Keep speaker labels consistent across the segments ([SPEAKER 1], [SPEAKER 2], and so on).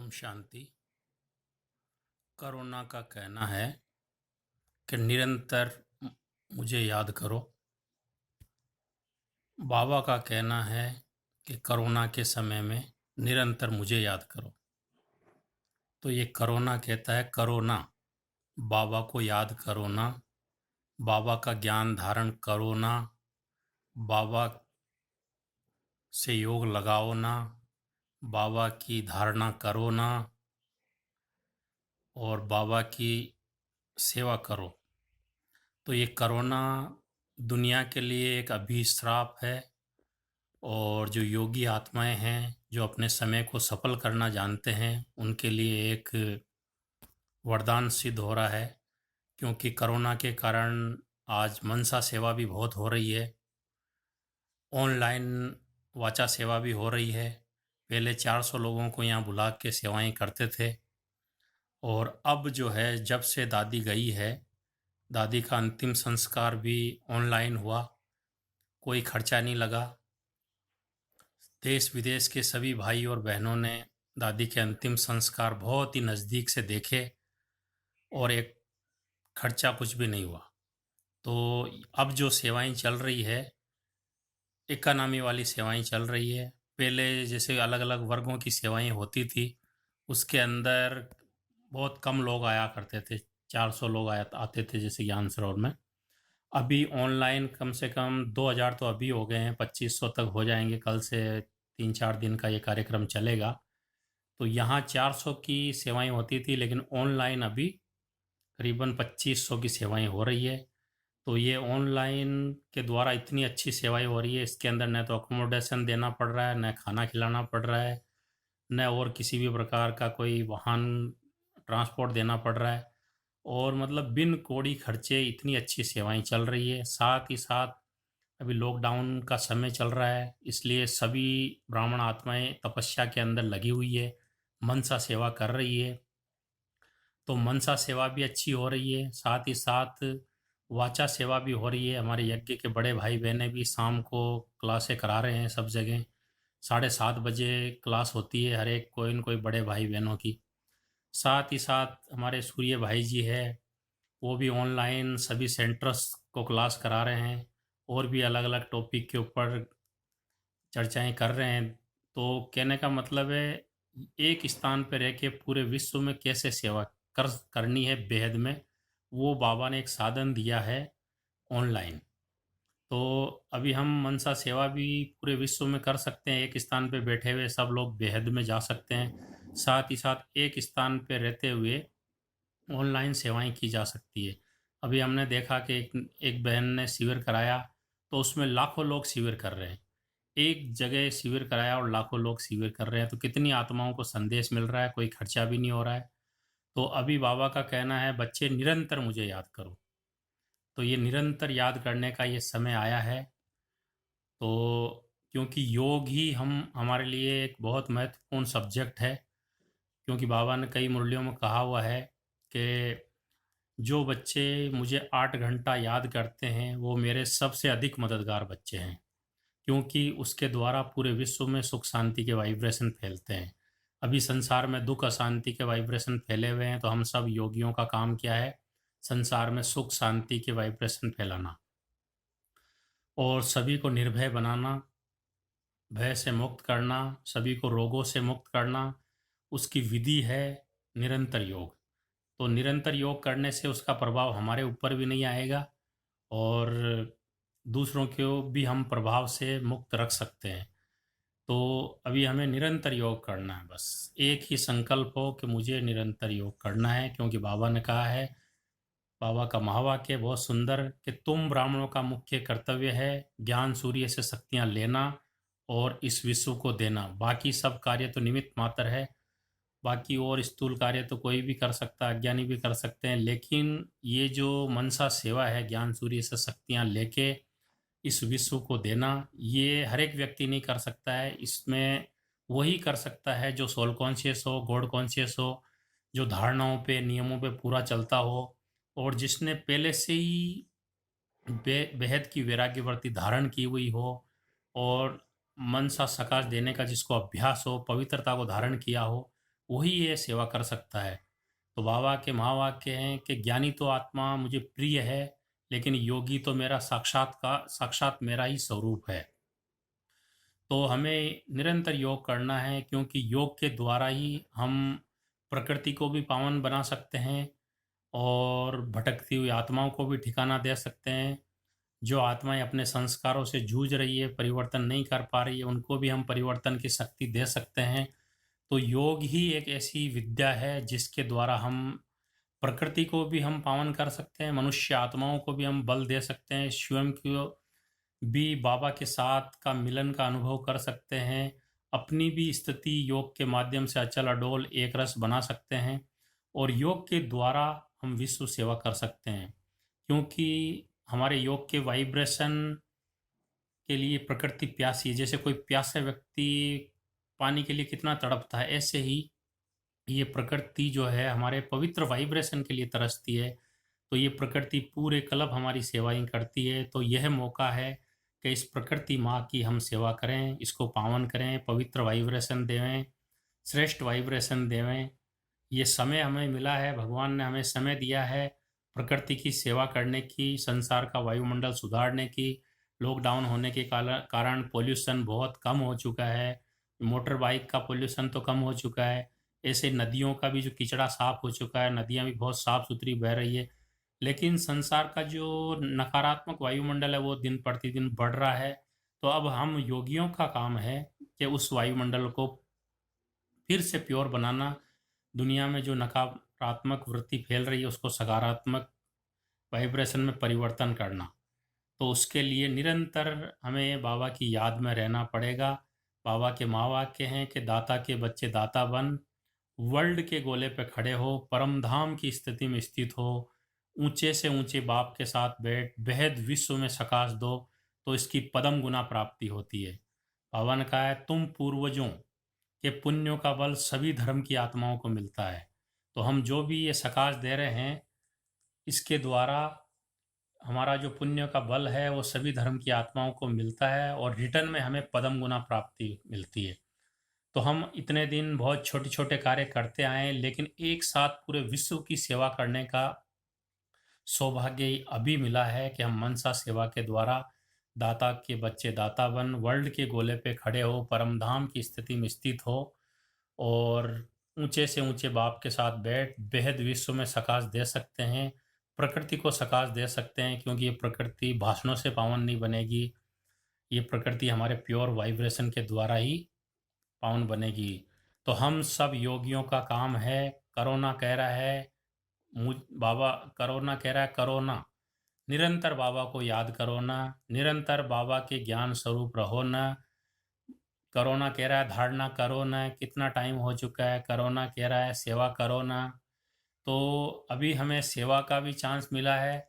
[SPEAKER 1] ओम शांति। करुणा का कहना है कि निरंतर मुझे याद करो। बाबा का कहना है कि करुणा के समय में निरंतर मुझे याद करो। तो ये करुणा कहता है करो ना, बाबा को याद करो ना, बाबा का ज्ञान धारण करो ना, बाबा से योग लगाओ ना, बाबा की धारणा करो ना और बाबा की सेवा करो। तो ये कोरोना दुनिया के लिए एक अभिश्राप है और जो योगी आत्माएं हैं जो अपने समय को सफल करना जानते हैं उनके लिए एक वरदान सिद्ध हो रहा है, क्योंकि कोरोना के कारण आज मनसा सेवा भी बहुत हो रही है, ऑनलाइन वाचा सेवा भी हो रही है। पहले 400 लोगों को यहाँ बुला के सेवाएं करते थे और अब जो है जब से दादी गई है, दादी का अंतिम संस्कार भी ऑनलाइन हुआ, कोई खर्चा नहीं लगा। देश विदेश के सभी भाई और बहनों ने दादी के अंतिम संस्कार बहुत ही नज़दीक से देखे और एक खर्चा कुछ भी नहीं हुआ। तो अब जो सेवाएं चल रही है, इकोनॉमी वाली सेवाएं चल रही है। पहले जैसे अलग अलग वर्गों की सेवाएं होती थी, उसके अंदर बहुत कम लोग आया करते थे, 400 लोग आते थे जैसे ज्ञान सरोवर में। अभी ऑनलाइन कम से कम 2000 तो अभी हो गए हैं, 2500 तक हो जाएंगे। कल से 3-4 दिन का ये कार्यक्रम चलेगा। तो यहाँ 400 की सेवाएं होती थी, लेकिन ऑनलाइन अभी करीबन 2500 की सेवाएं हो रही है। तो ये ऑनलाइन के द्वारा इतनी अच्छी सेवाएं हो रही है, इसके अंदर न तो अकोमोडेशन देना पड़ रहा है, न खाना खिलाना पड़ रहा है, न और किसी भी प्रकार का कोई वाहन ट्रांसपोर्ट देना पड़ रहा है। और मतलब बिन कौड़ी खर्चे इतनी अच्छी सेवाएं चल रही है। साथ ही साथ अभी लॉकडाउन का समय चल रहा है, इसलिए सभी ब्राह्मण आत्माएं तपस्या के अंदर लगी हुई है, मनसा सेवा कर रही है। तो मनसा सेवा भी अच्छी हो रही है, साथ ही साथ वाचा सेवा भी हो रही है। हमारे यज्ञ के बड़े भाई बहनें भी शाम को क्लासें करा रहे हैं सब जगह। 7:30 बजे क्लास होती है हर एक कोई न कोई बड़े भाई बहनों की। साथ ही साथ हमारे सूर्य भाई जी है, वो भी ऑनलाइन सभी सेंटर्स को क्लास करा रहे हैं और भी अलग अलग टॉपिक के ऊपर चर्चाएं कर रहे हैं। तो कहने का मतलब है, एक स्थान पर रह के पूरे विश्व में कैसे सेवा करनी है बेहद में, वो बाबा ने एक साधन दिया है ऑनलाइन। तो अभी हम मनसा सेवा भी पूरे विश्व में कर सकते हैं, एक स्थान पे बैठे हुए सब लोग बेहद में जा सकते हैं। साथ ही साथ एक स्थान पे रहते हुए ऑनलाइन सेवाएं की जा सकती है। अभी हमने देखा कि एक बहन ने शिविर कराया, तो उसमें लाखों लोग शिविर कर रहे हैं। एक जगह शिविर कराया और लाखों लोग शिविर कर रहे हैं, तो कितनी आत्माओं को संदेश मिल रहा है, कोई खर्चा भी नहीं हो रहा है। तो अभी बाबा का कहना है बच्चे निरंतर मुझे याद करो। तो ये निरंतर याद करने का ये समय आया है। तो क्योंकि योग ही हमारे लिए एक बहुत महत्वपूर्ण सब्जेक्ट है, क्योंकि बाबा ने कई मुरलियों में कहा हुआ है कि जो बच्चे मुझे 8 घंटा याद करते हैं वो मेरे सबसे अधिक मददगार बच्चे हैं, क्योंकि उसके द्वारा पूरे विश्व में सुख शांति के वाइब्रेशन फैलते हैं। अभी संसार में दुख अशांति के वाइब्रेशन फैले हुए हैं, तो हम सब योगियों का काम क्या है, संसार में सुख शांति के वाइब्रेशन फैलाना और सभी को निर्भय बनाना, भय से मुक्त करना, सभी को रोगों से मुक्त करना। उसकी विधि है निरंतर योग। तो निरंतर योग करने से उसका प्रभाव हमारे ऊपर भी नहीं आएगा और दूसरों को भी हम प्रभाव से मुक्त रख सकते हैं। तो अभी हमें निरंतर योग करना है, बस एक ही संकल्प हो कि मुझे निरंतर योग करना है, क्योंकि बाबा ने कहा है, बाबा का महावाक्य बहुत सुंदर कि तुम ब्राह्मणों का मुख्य कर्तव्य है ज्ञान सूर्य से शक्तियाँ लेना और इस विश्व को देना, बाकी सब कार्य तो निमित्त मात्र है। बाकी और स्थूल कार्य तो कोई भी कर सकता है, अज्ञानी भी कर सकते हैं, लेकिन ये जो मनसा सेवा है ज्ञान सूर्य से शक्तियाँ लेके इस विश्व को देना, ये हर एक व्यक्ति नहीं कर सकता है। इसमें वही कर सकता है जो सोल कॉन्शियस हो, गॉड कॉन्शियस हो, जो धारणाओं पे नियमों पे पूरा चलता हो और जिसने पहले से ही बेहद की वैराग्य वृत्ति धारण की हुई हो और मन सा सकाश देने का जिसको अभ्यास हो, पवित्रता को धारण किया हो, वही ये सेवा कर सकता है। तो बाबा के महावाक्य हैं कि ज्ञानी तो आत्मा मुझे प्रिय है, लेकिन योगी तो मेरा साक्षात मेरा ही स्वरूप है। तो हमें निरंतर योग करना है, क्योंकि योग के द्वारा ही हम प्रकृति को भी पावन बना सकते हैं और भटकती हुई आत्माओं को भी ठिकाना दे सकते हैं। जो आत्माएं अपने संस्कारों से जूझ रही है, परिवर्तन नहीं कर पा रही है, उनको भी हम परिवर्तन की शक्ति दे सकते हैं। तो योग ही एक ऐसी विद्या है जिसके द्वारा हम प्रकृति को भी हम पावन कर सकते हैं, मनुष्य आत्माओं को भी हम बल दे सकते हैं, स्वयं को भी बाबा के साथ का मिलन का अनुभव कर सकते हैं, अपनी भी स्थिति योग के माध्यम से अचल अडोल एक रस बना सकते हैं और योग के द्वारा हम विश्व सेवा कर सकते हैं। क्योंकि हमारे योग के वाइब्रेशन के लिए प्रकृति प्यासी है। जैसे कोई प्यासा व्यक्ति पानी के लिए कितना तड़पता है, ऐसे ही ये प्रकृति जो है हमारे पवित्र वाइब्रेशन के लिए तरसती है। तो ये प्रकृति पूरे कल्प हमारी सेवाएं करती है। तो यह मौका है कि इस प्रकृति माँ की हम सेवा करें, इसको पावन करें, पवित्र वाइब्रेशन देवें, श्रेष्ठ वाइब्रेशन देवें। ये समय हमें मिला है, भगवान ने हमें समय दिया है प्रकृति की सेवा करने की, संसार का वायुमंडल सुधारने की। लॉकडाउन होने के कारण पोल्यूशन बहुत कम हो चुका है, मोटर बाइक का पोल्यूशन तो कम हो चुका है, ऐसे नदियों का भी जो कीचड़ा साफ हो चुका है, नदियाँ भी बहुत साफ सुथरी बह रही है। लेकिन संसार का जो नकारात्मक वायुमंडल है वो दिन प्रतिदिन बढ़ रहा है। तो अब हम योगियों का काम है कि उस वायुमंडल को फिर से प्योर बनाना, दुनिया में जो नकारात्मक वृत्ति फैल रही है उसको सकारात्मक वाइब्रेशन में परिवर्तन करना। तो उसके लिए निरंतर हमें बाबा की याद में रहना पड़ेगा। बाबा के महावाक्य हैं कि दाता के बच्चे दाता बन, वर्ल्ड के गोले पे खड़े हो, परम धाम की स्थिति में स्थित हो, ऊंचे से ऊंचे बाप के साथ बैठ, बेहद विश्व में सकाश दो, तो इसकी पदम गुना प्राप्ति होती है। बाबा ने कहा है तुम पूर्वजों के पुण्यों का बल सभी धर्म की आत्माओं को मिलता है। तो हम जो भी ये सकाश दे रहे हैं, इसके द्वारा हमारा जो पुण्य का बल है वो सभी धर्म की आत्माओं को मिलता है और रिटर्न में हमें पदम गुना प्राप्ति मिलती है। तो हम इतने दिन बहुत छोटे छोटे कार्य करते आए, लेकिन एक साथ पूरे विश्व की सेवा करने का सौभाग्य अभी मिला है कि हम मनसा सेवा के द्वारा दाता के बच्चे दाता बन, वर्ल्ड के गोले पे खड़े हो, परम धाम की स्थिति में स्थित हो और ऊंचे से ऊंचे बाप के साथ बैठ बेहद विश्व में सकाश दे सकते हैं, प्रकृति को सकाश दे सकते हैं। क्योंकि ये प्रकृति भाषणों से पावन नहीं बनेगी, ये प्रकृति हमारे प्योर वाइब्रेशन के द्वारा ही पावन बनेगी। तो हम सब योगियों का काम है, करोना कह रहा है बाबा, करोना कह रहा है करो ना, निरंतर बाबा को याद करो ना, निरंतर बाबा के ज्ञान स्वरूप रहो ना। करोना कह रहा है धारणा करो ना, कितना टाइम हो चुका है, करोना कह रहा है सेवा करो ना। तो अभी हमें सेवा का भी चांस मिला है,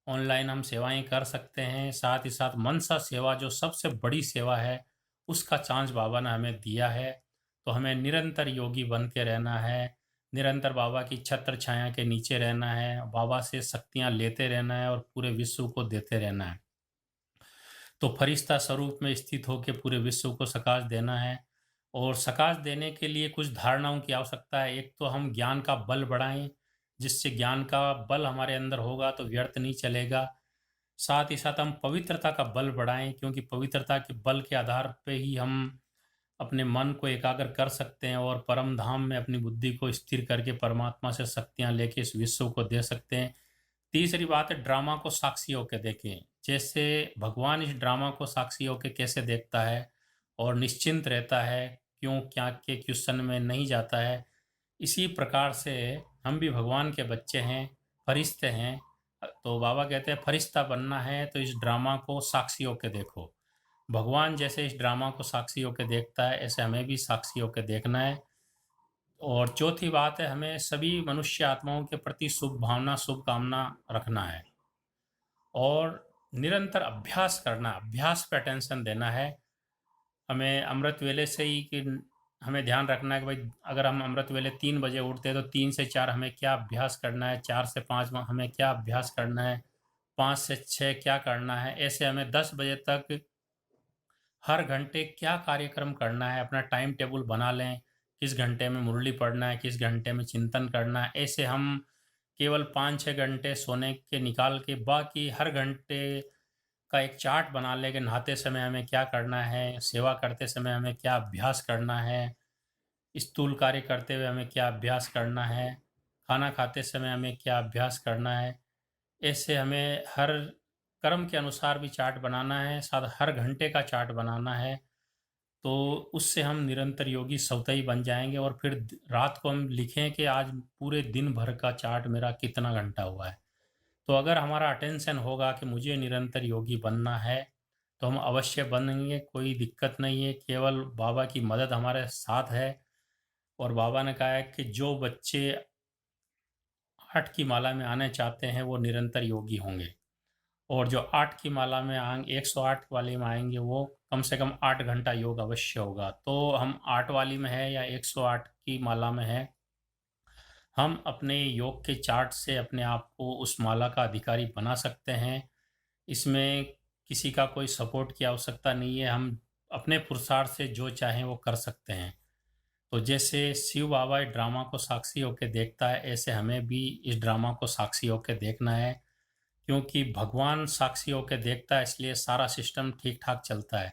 [SPEAKER 1] ऑनलाइन हम सेवाएं कर सकते हैं, साथ ही साथ मनसा सेवा जो सबसे बड़ी सेवा है उसका चांस बाबा ने हमें दिया है। तो हमें निरंतर योगी बन के रहना है, निरंतर बाबा की छत्र छाया के नीचे रहना है, बाबा से शक्तियां लेते रहना है और पूरे विश्व को देते रहना है। तो फरिश्ता स्वरूप में स्थित होकर पूरे विश्व को सकाश देना है। और सकाश देने के लिए कुछ धारणाओं की आवश्यकता है। एक तो हम ज्ञान का बल बढ़ाएं, जिससे ज्ञान का बल हमारे अंदर होगा तो व्यर्थ नहीं चलेगा। साथ ही साथ हम पवित्रता का बल बढ़ाएं, क्योंकि पवित्रता के बल के आधार पे ही हम अपने मन को एकाग्र कर सकते हैं और परम धाम में अपनी बुद्धि को स्थिर करके परमात्मा से शक्तियां लेके इस विश्व को दे सकते हैं। तीसरी बात है ड्रामा को साक्षी होकर देखें। जैसे भगवान इस ड्रामा को साक्षी होकर कैसे देखता है और निश्चिंत रहता है, क्यों क्या के क्वेश्चन में नहीं जाता है, इसी प्रकार से हम भी भगवान के बच्चे हैं, फरिश्ते हैं। तो बाबा कहते हैं फरिश्ता बनना है तो इस ड्रामा को साक्षी होकर देखो। भगवान जैसे इस ड्रामा को साक्षी होकर देखता है, ऐसे हमें भी साक्षी होकर देखना है। और चौथी बात है, हमें सभी मनुष्य आत्माओं के प्रति शुभ भावना शुभ कामना रखना है और निरंतर अभ्यास करना, अभ्यास पे अटेंशन देना है। हमें अमृत वेले से ही कि हमें ध्यान रखना है कि भाई अगर हम अमृत वेले 3 बजे उठते हैं तो 3 से 4 हमें क्या अभ्यास करना है, 4 से 5 हमें क्या अभ्यास करना है, 5 से 6 क्या करना है। ऐसे हमें 10 बजे तक हर घंटे क्या कार्यक्रम करना है, अपना टाइम टेबल बना लें किस घंटे में मुरली पढ़ना है, किस घंटे में चिंतन करना है। ऐसे हम केवल 5-6 घंटे सोने के निकाल के बाकी हर घंटे का एक चार्ट बना लें कि नहाते समय हमें क्या करना है, सेवा करते समय हमें क्या अभ्यास करना है, स्थूल कार्य करते हुए हमें क्या अभ्यास करना है, खाना खाते समय हमें क्या अभ्यास करना है। ऐसे हमें हर कर्म के अनुसार भी चार्ट बनाना है, साथ हर घंटे का चार्ट बनाना है। तो उससे हम निरंतर योगी स्वतः बन जाएंगे और फिर रात को हम लिखें कि आज पूरे दिन भर का चार्ट मेरा कितना घंटा हुआ है। तो अगर हमारा अटेंशन होगा कि मुझे निरंतर योगी बनना है तो हम अवश्य बनेंगे, कोई दिक्कत नहीं है। केवल बाबा की मदद हमारे साथ है। और बाबा ने कहा है कि जो बच्चे 8 की माला में आने चाहते हैं वो निरंतर योगी होंगे, और जो 8 की माला में आएंगे, 108 वाली में आएंगे, वो कम से कम 8 घंटा योग अवश्य होगा। तो हम 8 वाली में है या 108 की माला में है, हम अपने योग के चार्ट से अपने आप को उस माला का अधिकारी बना सकते हैं। इसमें किसी का कोई सपोर्ट की आवश्यकता नहीं है, हम अपने पुरुषार्थ से जो चाहें वो कर सकते हैं। तो जैसे शिव बाबा इस ड्रामा को साक्षी होकर देखता है, ऐसे हमें भी इस ड्रामा को साक्षी होकर देखना है। क्योंकि भगवान साक्षी होकर देखता है, इसलिए सारा सिस्टम ठीक ठाक चलता है।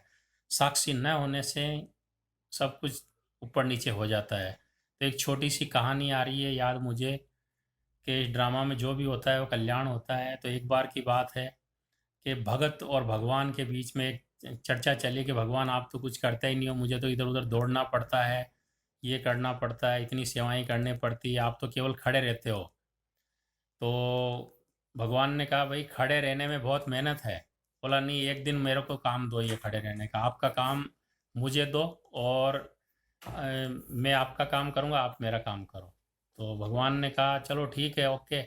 [SPEAKER 1] साक्षी न होने से सब कुछ ऊपर नीचे हो जाता है। तो एक छोटी सी कहानी आ रही है याद मुझे कि इस ड्रामा में जो भी होता है वो कल्याण होता है। तो एक बार की बात है कि भगत और भगवान के बीच में एक चर्चा चली कि भगवान आप तो कुछ करते ही नहीं हो, मुझे तो इधर उधर दौड़ना पड़ता है, ये करना पड़ता है, इतनी सेवाएं करनी पड़ती है, आप तो केवल खड़े रहते हो। तो भगवान ने कहा भाई खड़े रहने में बहुत मेहनत है। बोला नहीं, एक दिन मेरे को काम दो ये खड़े रहने का, आपका काम मुझे दो और मैं आपका काम करूँगा, आप मेरा काम करो। तो भगवान ने कहा चलो ठीक है, ओके,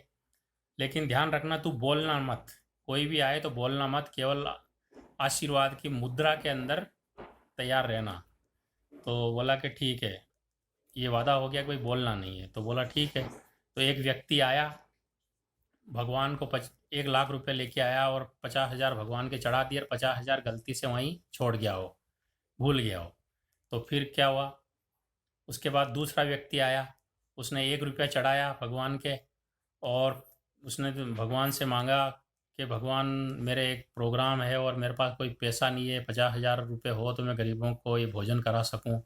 [SPEAKER 1] लेकिन ध्यान रखना तू बोलना मत, कोई भी आए तो बोलना मत, केवल आशीर्वाद की मुद्रा के अंदर तैयार रहना। तो बोला कि ठीक है, ये वादा हो गया, कोई बोलना नहीं है। तो बोला ठीक है। तो एक व्यक्ति आया, भगवान को 1 लाख रुपए लेके आया और 50,000 भगवान के चढ़ा दिए और 50,000 गलती से वहीं छोड़ गया हो, भूल गया हो। तो फिर क्या हुआ, उसके बाद दूसरा व्यक्ति आया, उसने 1 रुपया चढ़ाया भगवान के, और उसने तो भगवान से मांगा कि भगवान मेरे एक प्रोग्राम है और मेरे पास कोई पैसा नहीं है, 50,000 रुपये हो तो मैं गरीबों को ये भोजन करा सकूं।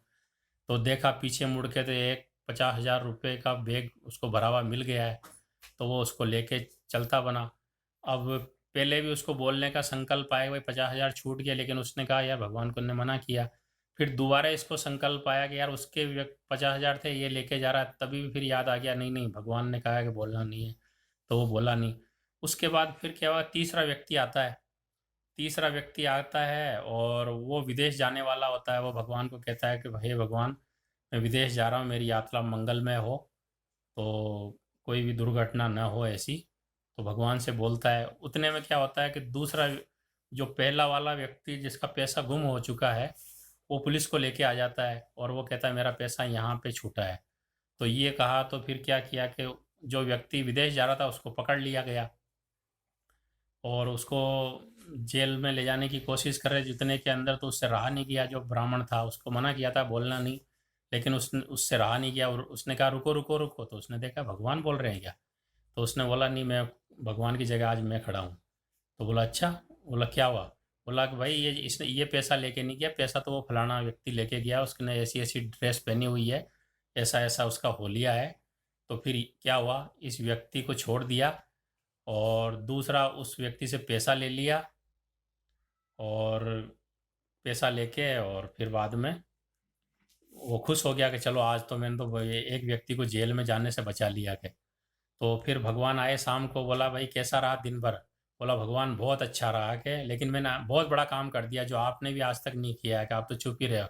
[SPEAKER 1] तो देखा पीछे मुड़ के तो एक 50,000 रुपये का बैग उसको भरा हुआ मिल गया है। तो वो उसको लेके चलता बना। अब पहले भी उसको बोलने का संकल्प आया भाई 50,000 छूट गया, लेकिन उसने कहा यार भगवान को ने मना किया। फिर दोबारा इसको संकल्प आया कि यार उसके 50,000 थे, ये लेके जा रहा है, तभी भी फिर याद आ गया नहीं नहीं भगवान ने कहा है कि बोलना नहीं है, तो वो बोला नहीं। उसके बाद फिर क्या हुआ, तीसरा व्यक्ति आता है। तीसरा व्यक्ति आता है और वो विदेश जाने वाला होता है। वो भगवान को कहता है कि भाई भगवान, मैं विदेश जा रहा हूँ, मेरी यात्रा मंगलमय हो, तो कोई भी दुर्घटना न हो ऐसी। तो भगवान से बोलता है। उतने में क्या होता है कि दूसरा जो पहला वाला व्यक्ति जिसका पैसा गुम हो चुका है, वो पुलिस को लेके आ जाता है और वो कहता है मेरा पैसा यहाँ पे छूटा है। तो ये कहा तो फिर क्या किया कि जो व्यक्ति विदेश जा रहा था उसको पकड़ लिया गया और उसको जेल में ले जाने की कोशिश कर रहे जितने के अंदर, तो उससे रहा नहीं गया। जो ब्राह्मण था उसको मना किया था बोलना नहीं, लेकिन उससे रहा नहीं गया और उसने कहा रुको रुको रुको। तो उसने देखा भगवान बोल रहे हैं क्या, तो उसने बोला नहीं, मैं भगवान की जगह आज मैं खड़ा हूँ। तो बोला अच्छा। बोला क्या हुआ। बोला कि भाई ये इसने ये पैसा लेके नहीं गया, पैसा तो वो फलाना व्यक्ति लेके गया, उसने ऐसी ऐसी ड्रेस पहनी हुई है, ऐसा ऐसा उसका होलिया है। तो फिर क्या हुआ, इस व्यक्ति को छोड़ दिया और दूसरा उस व्यक्ति से पैसा ले लिया, और पैसा लेके और फिर बाद में वो खुश हो गया कि चलो आज तो मैंने तो एक व्यक्ति को जेल में जाने से बचा लिया के। तो फिर भगवान आए शाम को, बोला भाई कैसा रहा दिन भर। बोला भगवान बहुत अच्छा रहा के, लेकिन मैंने बहुत बड़ा काम कर दिया जो आपने भी आज तक नहीं किया है, कि आप तो चुप ही रहे हो,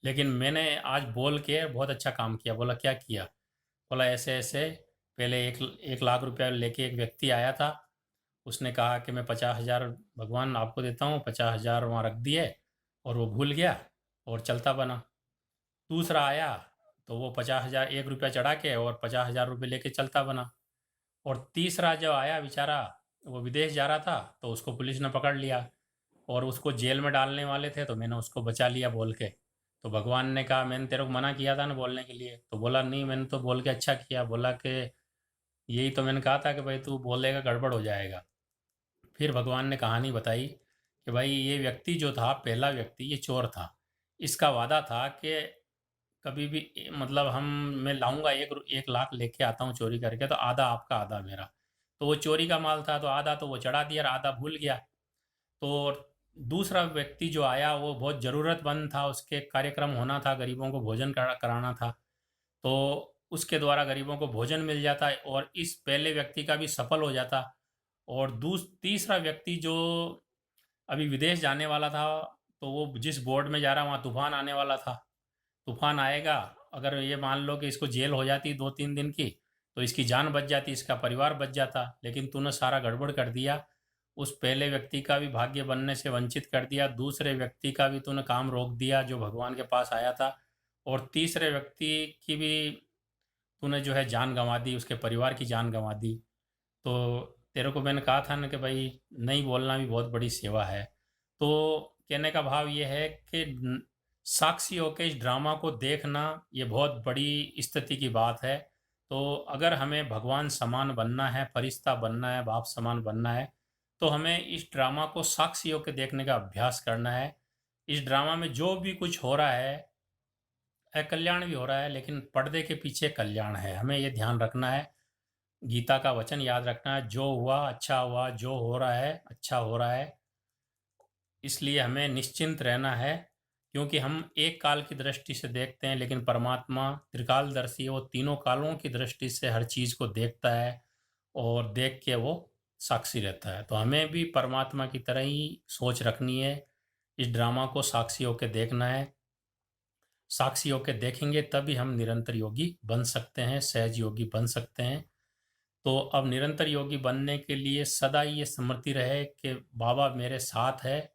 [SPEAKER 1] लेकिन मैंने आज बोल के बहुत अच्छा काम किया। बोला क्या किया। बोला ऐसे ऐसे, पहले 1 लाख रुपया लेके एक व्यक्ति आया था, उसने कहा कि मैं 50,000 भगवान आपको देता हूँ, 50,000 वहाँ रख दिए और वो भूल गया और चलता बना। दूसरा आया तो वो 50,000 1 रुपया चढ़ा के और 50,000 रुपये लेके चलता बना। और तीसरा जो आया बेचारा, वो विदेश जा रहा था, तो उसको पुलिस ने पकड़ लिया और उसको जेल में डालने वाले थे, तो मैंने उसको बचा लिया बोल के। तो भगवान ने कहा मैंने तेरे को मना किया था ना बोलने के लिए, तो बोला नहीं मैंने तो बोल के अच्छा किया। बोला कि यही तो मैंने कहा था कि भाई तू बोलेगा गड़बड़ हो जाएगा। फिर भगवान ने कहानी बताई कि भाई ये व्यक्ति जो था, पहला व्यक्ति ये चोर था। इसका वादा था कि कभी भी मतलब मैं लाऊंगा 1 लाख लेके आता हूँ चोरी करके, तो आधा आपका आधा मेरा। तो वो चोरी का माल था तो आधा तो वो चढ़ा दिया और आधा भूल गया। तो दूसरा व्यक्ति जो आया वो बहुत ज़रूरतमंद था, उसके कार्यक्रम होना था, गरीबों को भोजन कराना था। तो उसके द्वारा गरीबों को भोजन मिल जाता है और इस पहले व्यक्ति का भी सफल हो जाता। और तीसरा व्यक्ति जो अभी विदेश जाने वाला था, तो वो जिस बोर्ड में जा रहा वहाँ तूफान आने वाला था। तूफान आएगा, अगर ये मान लो कि इसको जेल हो जाती 2-3 दिन की, तो इसकी जान बच जाती, इसका परिवार बच जाता। लेकिन तूने सारा गड़बड़ कर दिया, उस पहले व्यक्ति का भी भाग्य बनने से वंचित कर दिया, दूसरे व्यक्ति का भी तूने काम रोक दिया जो भगवान के पास आया था, और तीसरे व्यक्ति की भी तूने जो है जान गंवा दी, उसके परिवार की जान गंवा दी। तो तेरे को मैंने कहा था ना कि भाई नहीं बोलना भी बहुत बड़ी सेवा है। तो कहने का भाव ये है कि साक्षी होकर इस ड्रामा को देखना ये बहुत बड़ी स्थिति की बात है। तो अगर हमें भगवान समान बनना है, फरिश्ता बनना है, बाप समान बनना है, तो हमें इस ड्रामा को साक्षी होकर देखने का अभ्यास करना है। इस ड्रामा में जो भी कुछ हो रहा है, अकल्याण भी हो रहा है, लेकिन पर्दे के पीछे कल्याण है, हमें ये ध्यान रखना है। गीता का वचन याद रखना है, जो हुआ अच्छा हुआ, जो हो रहा है अच्छा हो रहा है। इसलिए हमें निश्चिंत रहना है, क्योंकि हम एक काल की दृष्टि से देखते हैं, लेकिन परमात्मा त्रिकालदर्शी है, वो तीनों कालों की दृष्टि से हर चीज़ को देखता है और देख के वो साक्षी रहता है। तो हमें भी परमात्मा की तरह ही सोच रखनी है, इस ड्रामा को साक्षी होकर देखना है। साक्षी होकर देखेंगे तभी हम निरंतर योगी बन सकते हैं, सहज योगी बन सकते हैं। तो अब निरंतर योगी बनने के लिए सदा ये स्मृति रहे कि बाबा मेरे साथ है,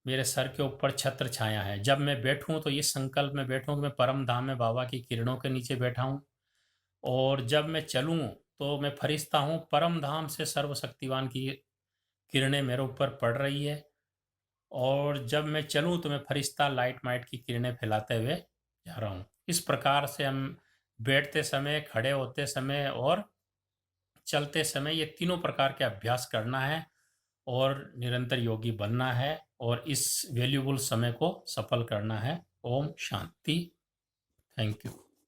[SPEAKER 1] मेरे सर के ऊपर छत्र छाया है। जब मैं बैठूं तो इस संकल्प में बैठूं कि मैं परम धाम में बाबा की किरणों के नीचे बैठा हूं, और जब मैं चलूं तो मैं फरिश्ता हूं, परम धाम से सर्वशक्तिवान की किरणें मेरे ऊपर पड़ रही है। और जब मैं चलूं तो मैं फरिश्ता लाइट माइट की किरणें फैलाते हुए जा रहा हूं। इस प्रकार से हम बैठते समय, खड़े होते समय और चलते समय ये तीनों प्रकार के अभ्यास करना है और निरंतर योगी बनना है और इस वैल्यूबल समय को सफल करना है। ओम शांति। Thank you.